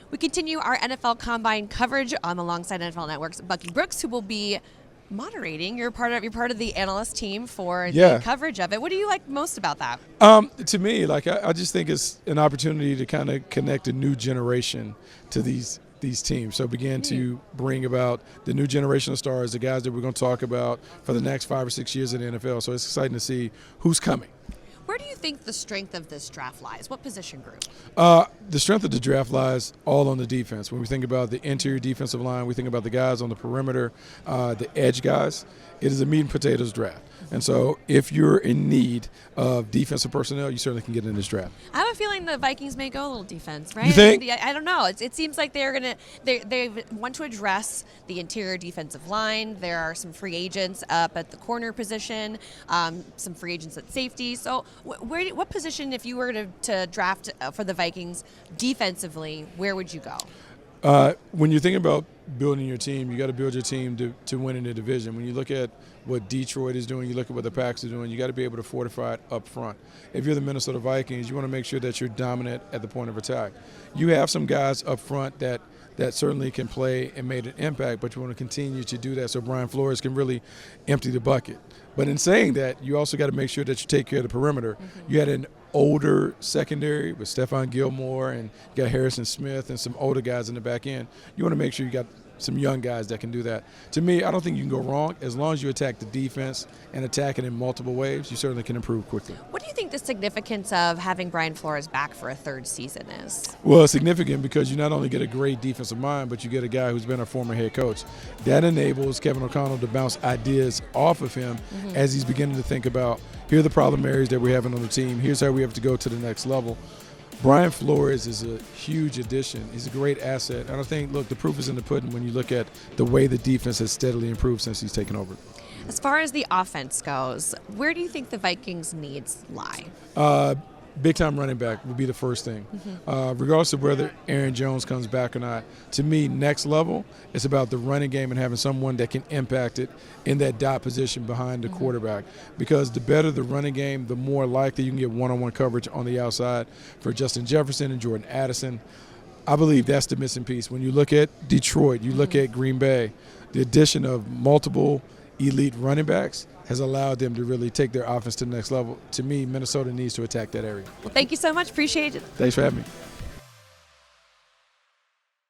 We continue our NFL Combine coverage alongside NFL Network's Bucky Brooks, who will be moderating. You're part of the analyst team for the coverage of it. What do you like most about that? To me, I just think it's an opportunity to kind of connect a new generation to these teams. So begin to bring about the new generation of stars, the guys that we're going to talk about for the next 5 or 6 years in the NFL. So it's exciting to see who's coming. Where do you think the strength of this draft lies? What position group? The strength of the draft lies all on the defense. When we think about the interior defensive line, we think about the guys on the perimeter, the edge guys. It is a meat and potatoes draft. And so if you're in need of defensive personnel, you certainly can get in this draft. I have a feeling the Vikings may go a little defense, right? You think? I don't know. It seems like they want to address the interior defensive line. There are some free agents up at the corner position, some free agents at safety. So what position, if you were to draft for the Vikings defensively, where would you go? When you're thinking about building your team, you got to build your team to win in the division. When you look at what Detroit is doing, you look at what the Packers are doing, you got to be able to fortify it up front. If you're the Minnesota Vikings, you want to make sure that you're dominant at the point of attack. You have some guys up front that certainly can play and made an impact, but you want to continue to do that so Brian Flores can really empty the bucket. But in saying that, you also got to make sure that you take care of the perimeter. Mm-hmm. You had an older secondary with Stephon Gilmore, and you got Harrison Smith and some older guys in the back end. You want to make sure you got some young guys that can do that. To me, I don't think you can go wrong. As long as you attack the defense and attack it in multiple ways, you certainly can improve quickly. What do you think the significance of having Brian Flores back for a third season is? Well, it's significant because you not only get a great defensive mind, but you get a guy who's been a former head coach. That enables Kevin O'Connell to bounce ideas off of him as he's beginning to think about, here are the problem areas that we're having on the team. Here's how we have to go to the next level. Brian Flores is a huge addition. He's a great asset. And I think, look, the proof is in the pudding when you look at the way the defense has steadily improved since he's taken over. As far as the offense goes, where do you think the Vikings' needs lie? Big-time running back would be the first thing. Regardless of whether Aaron Jones comes back or not, to me, next level, it's about the running game and having someone that can impact it in that dot position behind the quarterback. Because the better the running game, the more likely you can get one-on-one coverage on the outside for Justin Jefferson and Jordan Addison. I believe that's the missing piece. When you look at Detroit, you look at Green Bay, the addition of multiple elite running backs has allowed them to really take their offense to the next level. To me, Minnesota needs to attack that area. Well, thank you so much. Appreciate it. Thanks for having me.